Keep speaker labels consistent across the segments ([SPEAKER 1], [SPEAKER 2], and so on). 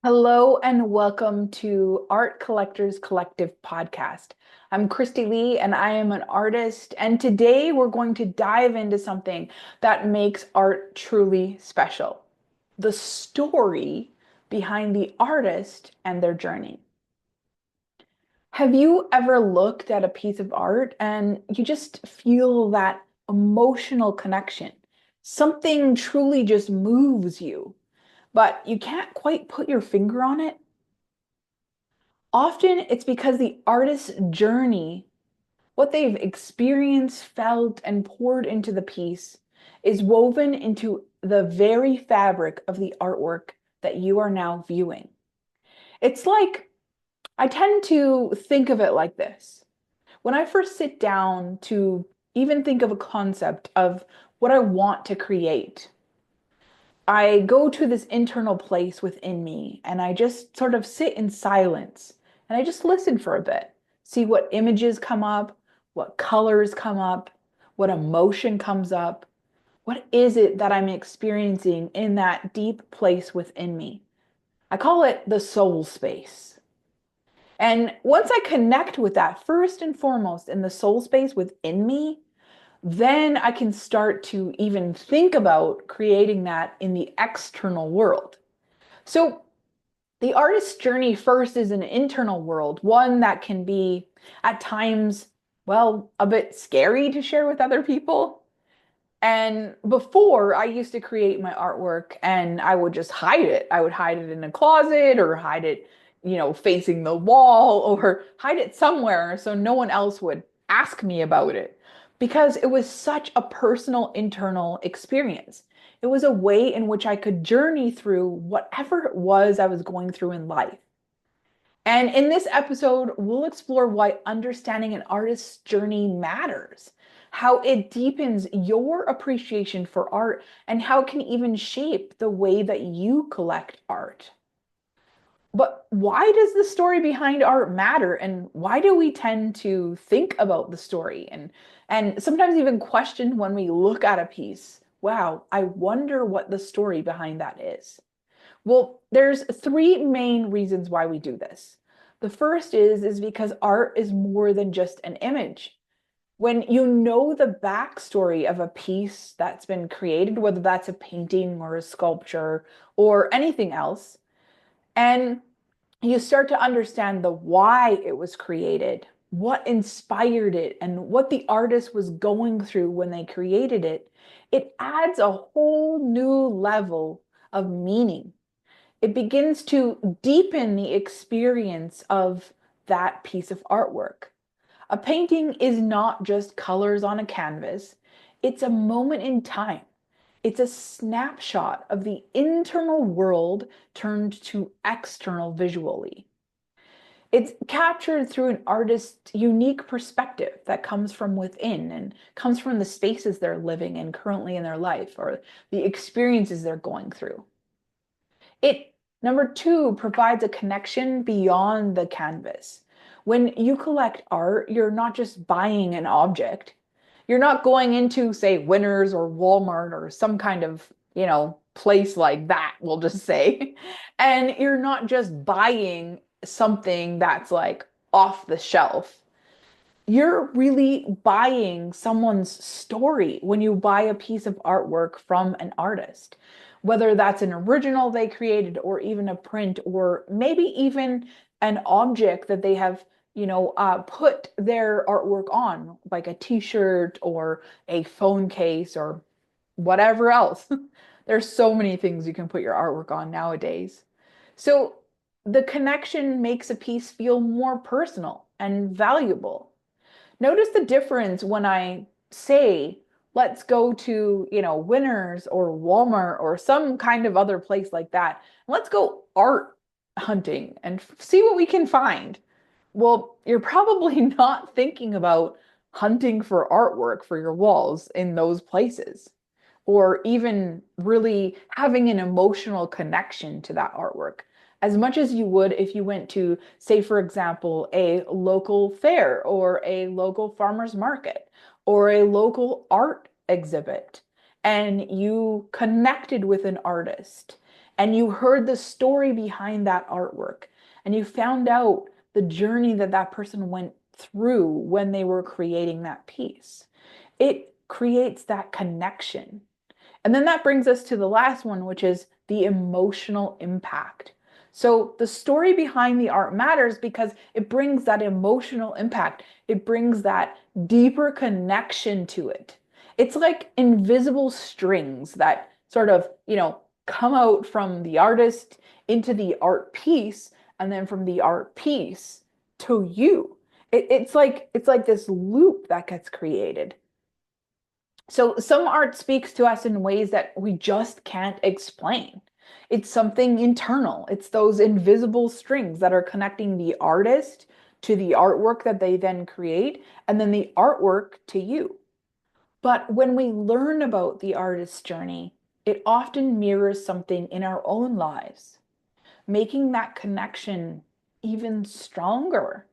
[SPEAKER 1] Hello and welcome to Art Collectors Collective podcast. I'm Kristy-Lea and I am an artist, and today we're going to dive into something that makes art truly special: the story behind the artist and their journey. Have you ever looked at a piece of art and you just feel that emotional connection? Something truly just moves you, but you can't quite put your finger on it? Often it's because the artist's journey, what they've experienced, felt, and poured into the piece, is woven into the very fabric of the artwork that you are now viewing. It's like, I tend to think of it like this. When I first sit down to even think of a concept of what I want to create, I go to this internal place within me and I just sort of sit in silence and I just listen for a bit, see what images come up, what colors come up, what emotion comes up. What is it that I'm experiencing in that deep place within me? I call it the soul space. And once I connect with that, first and foremost, in the soul space within me, then I can start to even think about creating that in the external world. So, the artist's journey first is an internal world, one that can be at times, well, a bit scary to share with other people. And before, I used to create my artwork and I would just hide it. I would hide it in a closet or hide it, facing the wall or hide it somewhere so no one else would ask me about it because it was such a personal internal experience. It was a way in which I could journey through whatever it was I was going through in life. And in this episode, we'll explore why understanding an artist's journey matters, how it deepens your appreciation for art, and how it can even shape the way that you collect art. But why does the story behind art matter, and why do we tend to think about the story and sometimes even question when we look at a piece? Wow, I wonder what the story behind that is. Well, there's three main reasons why we do this. The first is because art is more than just an image. When you know the backstory of a piece that's been created, whether that's a painting or a sculpture or anything else, and you start to understand the why it was created, what inspired it, and what the artist was going through when they created it, it adds a whole new level of meaning. It begins to deepen the experience of that piece of artwork. A painting is not just colors on a canvas, it's a moment in time. It's a snapshot of the internal world turned to external visually. It's captured through an artist's unique perspective that comes from within and comes from the spaces they're living in currently in their life or the experiences they're going through. It, number two, provides a connection beyond the canvas. When you collect art, you're not just buying an object. You're not going into, say, Winners or Walmart or some kind of, place like that, we'll just say. And you're not just buying something that's like off the shelf. You're really buying someone's story when you buy a piece of artwork from an artist, whether that's an original they created or even a print or maybe even an object that they have, put their artwork on, like a t-shirt or a phone case or whatever else. There's so many things you can put your artwork on nowadays. So the connection makes a piece feel more personal and valuable. Notice the difference when I say, let's go to, Winners or Walmart or some kind of other place like that. Let's go art hunting and see what we can find. Well, you're probably not thinking about hunting for artwork for your walls in those places, or even really having an emotional connection to that artwork as much as you would if you went to, say, for example, a local fair or a local farmer's market or a local art exhibit, and you connected with an artist and you heard the story behind that artwork, and you found out the journey that that person went through when they were creating that piece. It creates that connection. And then that brings us to the last one, which is the emotional impact. So the story behind the art matters because it brings that emotional impact. It brings that deeper connection to it. It's like invisible strings that sort of, come out from the artist into the art piece, and then from the art piece to you. It's like this loop that gets created. So some art speaks to us in ways that we just can't explain. It's something internal. It's those invisible strings that are connecting the artist to the artwork that they then create, and then the artwork to you. But when we learn about the artist's journey, it often mirrors something in our own lives, making that connection even stronger.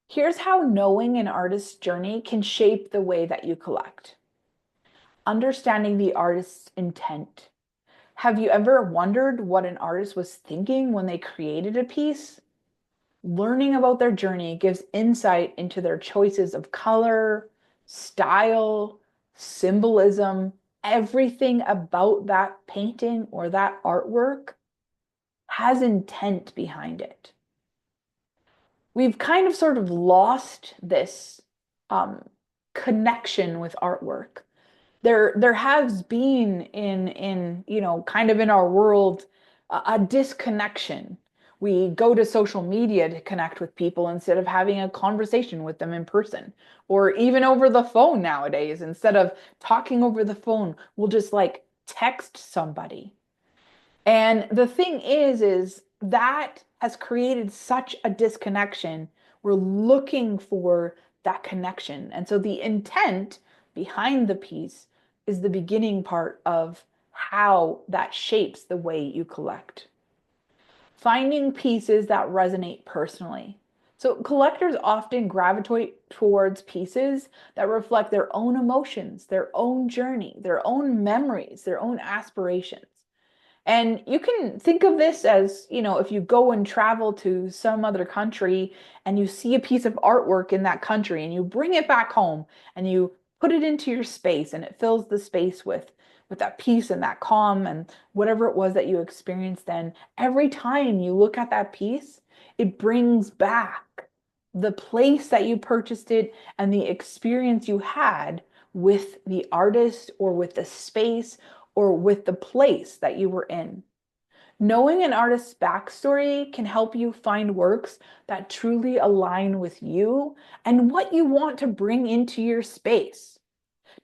[SPEAKER 1] Here's how knowing an artist's journey can shape the way that you collect. Understanding the artist's intent. Have you ever wondered what an artist was thinking when they created a piece? Learning about their journey gives insight into their choices of color, style, symbolism. Everything about that painting or that artwork has intent behind it. We've kind of sort of lost this connection with artwork. There has been in kind of in our world a disconnection. We go to social media to connect with people instead of having a conversation with them in person, or even over the phone nowadays. Instead of talking over the phone, we'll just like text somebody. And the thing is that has created such a disconnection. We're looking for that connection. And so the intent behind the piece is the beginning part of how that shapes the way you collect. Finding pieces that resonate personally. So collectors often gravitate towards pieces that reflect their own emotions, their own journey, their own memories, their own aspirations. And you can think of this as, if you go and travel to some other country and you see a piece of artwork in that country and you bring it back home and you put it into your space and it fills the space with that peace and that calm and whatever it was that you experienced then, every time you look at that piece, it brings back the place that you purchased it and the experience you had with the artist or with the space or with the place that you were in. Knowing an artist's backstory can help you find works that truly align with you and what you want to bring into your space.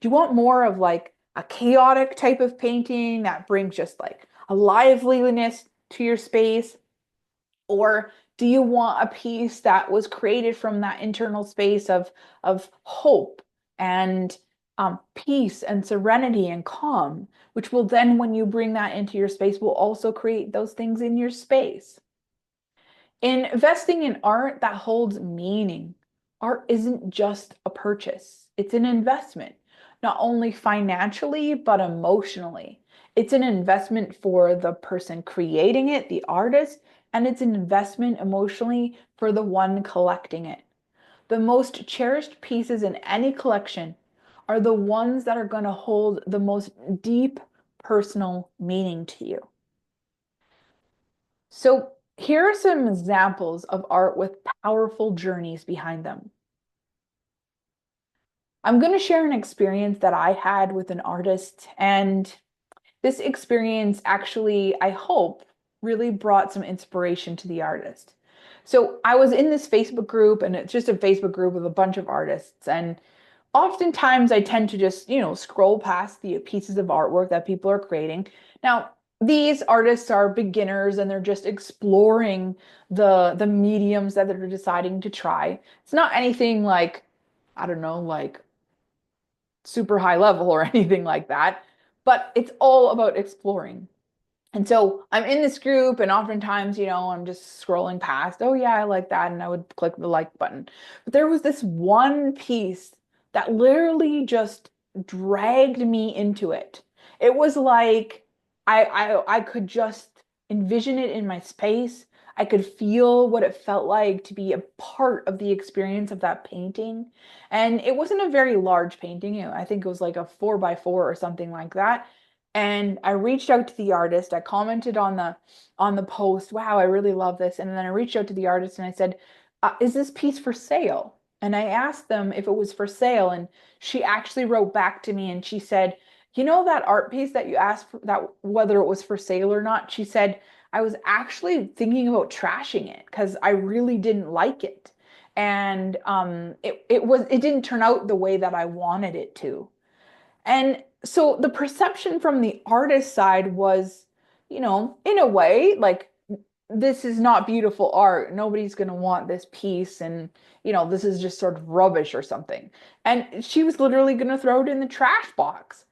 [SPEAKER 1] Do you want more of like a chaotic type of painting that brings just like a liveliness to your space? Or do you want a piece that was created from that internal space of hope and peace and serenity and calm, which will then, when you bring that into your space, will also create those things in your space? Investing in art that holds meaning. Art isn't just a purchase, it's an investment, not only financially, but emotionally. It's an investment for the person creating it, the artist, and it's an investment emotionally for the one collecting it. The most cherished pieces in any collection are the ones that are going to hold the most deep personal meaning to you. So, here are some examples of art with powerful journeys behind them. I'm going to share an experience that I had with an artist, and this experience actually, I hope, really brought some inspiration to the artist. So I was in this Facebook group, and it's just a Facebook group with a bunch of artists. And oftentimes I tend to just, scroll past the pieces of artwork that people are creating. Now, these artists are beginners and they're just exploring the mediums that they're deciding to try. It's not anything like, I don't know, like super high level or anything like that, but it's all about exploring. And so I'm in this group, and oftentimes, I'm just scrolling past, oh yeah, I like that, and I would click the like button. But there was this one piece that literally just dragged me into it. It was like I could just envision it in my space. I could feel what it felt like to be a part of the experience of that painting. And it wasn't a very large painting. I think it was like a 4 by 4 or something like that. And I reached out to the artist. I commented on the post, wow, I really love this. And then I reached out to the artist and I said, is this piece for sale? And I asked them if it was for sale. And she actually wrote back to me and she said, you know that art piece that you asked for, that whether it was for sale or not? She said, I was actually thinking about trashing it because I really didn't like it. And it didn't turn out the way that I wanted it to. And so the perception from the artist side was, in a way, like this is not beautiful art. Nobody's going to want this piece. And, this is just sort of rubbish or something. And she was literally going to throw it in the trash box.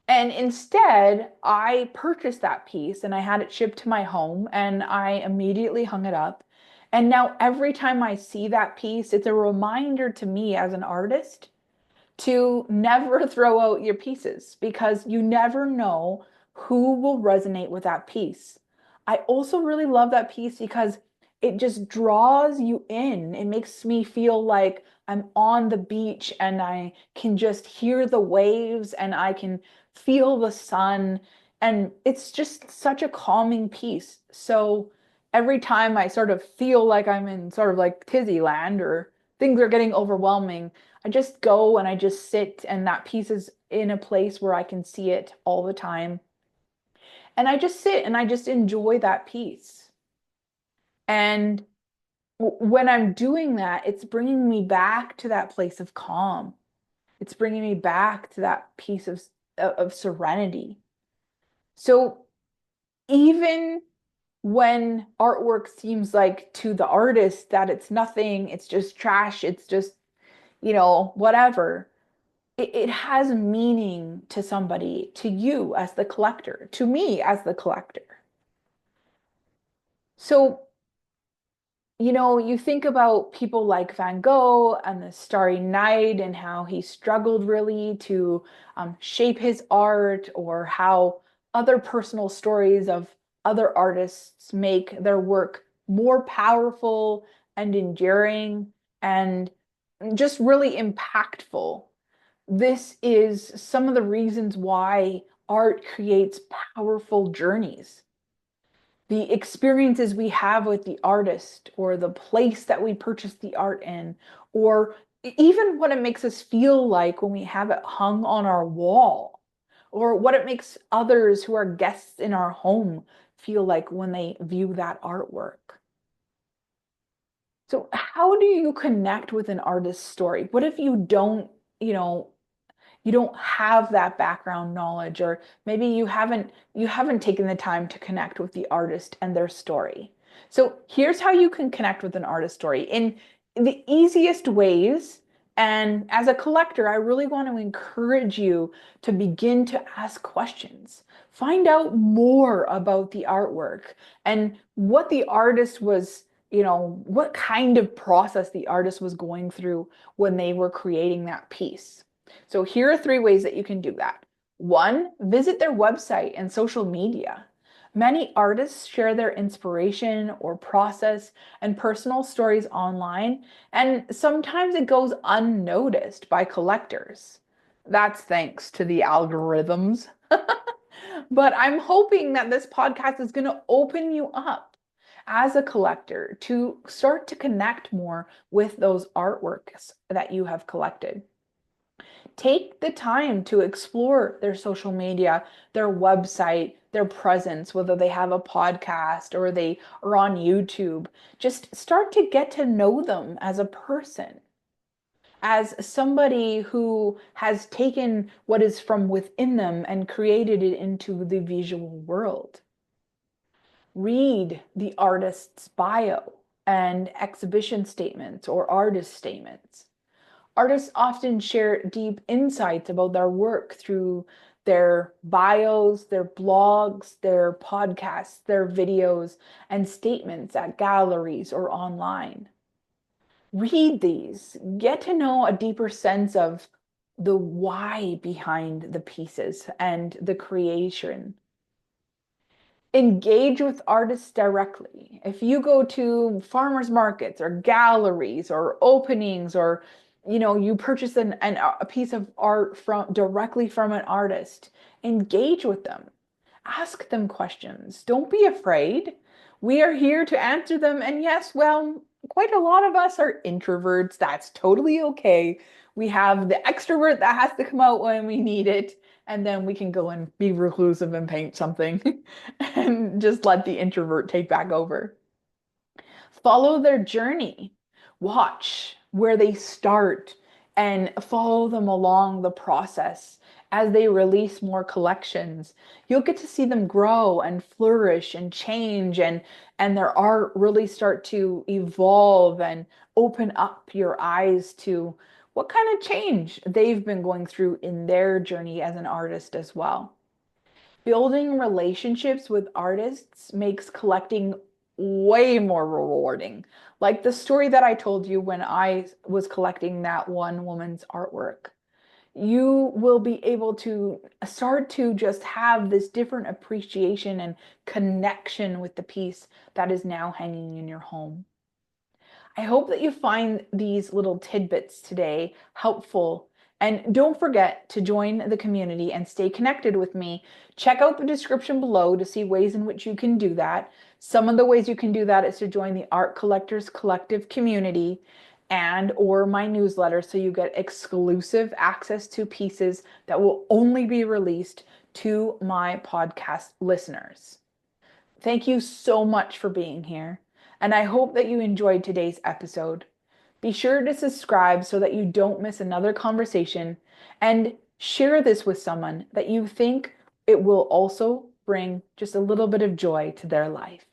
[SPEAKER 1] And instead, I purchased that piece and I had it shipped to my home and I immediately hung it up. And now every time I see that piece, it's a reminder to me as an artist to never throw out your pieces because you never know who will resonate with that piece. I also really love that piece because it just draws you in. It makes me feel like I'm on the beach and I can just hear the waves and I can feel the sun. And it's just such a calming piece. So every time I sort of feel like I'm in sort of like tizzy land or things are getting overwhelming, I just go and I just sit, and that piece is in a place where I can see it all the time. And I just sit and I just enjoy that piece. And when I'm doing that, it's bringing me back to that place of calm. It's bringing me back to that piece of serenity. So even when artwork seems like to the artist that it's nothing, it's just trash, it's just, whatever, it has meaning to somebody, to you as the collector, to me as the collector. So, you think about people like Van Gogh and the Starry Night and how he struggled really to shape his art, or how other personal stories of other artists make their work more powerful and enduring and just really impactful. This is some of the reasons why art creates powerful journeys. The experiences we have with the artist, or the place that we purchase the art in, or even what it makes us feel like when we have it hung on our wall, or what it makes others who are guests in our home feel like when they view that artwork. So, how do you connect with an artist's story? What if you don't, you don't have that background knowledge, or maybe you haven't taken the time to connect with the artist and their story? So here's how you can connect with an artist story in the easiest ways. And as a collector, I really want to encourage you to begin to ask questions. Find out more about the artwork and what the artist was, what kind of process the artist was going through when they were creating that piece. So here are 3 ways that you can do that. 1, visit their website and social media. Many artists share their inspiration or process and personal stories online, and sometimes it goes unnoticed by collectors. That's thanks to the algorithms. But I'm hoping that this podcast is going to open you up as a collector to start to connect more with those artworks that you have collected. Take the time to explore their social media, their website, their presence, whether they have a podcast or they are on YouTube. Just start to get to know them as a person, as somebody who has taken what is from within them and created it into the visual world. Read the artist's bio and exhibition statements or artist statements. Artists often share deep insights about their work through their bios, their blogs, their podcasts, their videos, and statements at galleries or online. Read these, get to know a deeper sense of the why behind the pieces and the creation. Engage with artists directly. If you go to farmers markets or galleries or openings, or you purchase a piece of art from directly from an artist, engage with them. Ask them questions. Don't be afraid. We are here to answer them. And yes, well, quite a lot of us are introverts. That's totally okay. We have the extrovert that has to come out when we need it, and then we can go and be reclusive and paint something and just let the introvert take back over. Follow their journey. Watch where they start and follow them along the process as they release more collections. You'll get to see them grow and flourish and change, and their art really start to evolve and open up your eyes to what kind of change they've been going through in their journey as an artist as well. Building relationships with artists makes collecting way more rewarding. Like the story that I told you when I was collecting that one woman's artwork. You will be able to start to just have this different appreciation and connection with the piece that is now hanging in your home. I hope that you find these little tidbits today helpful. And don't forget to join the community and stay connected with me. Check out the description below to see ways in which you can do that. Some of the ways you can do that is to join the Art Collectors Collective community and or my newsletter, so you get exclusive access to pieces that will only be released to my podcast listeners. Thank you so much for being here, and I hope that you enjoyed today's episode. Be sure to subscribe so that you don't miss another conversation, and share this with someone that you think it will also bring just a little bit of joy to their life.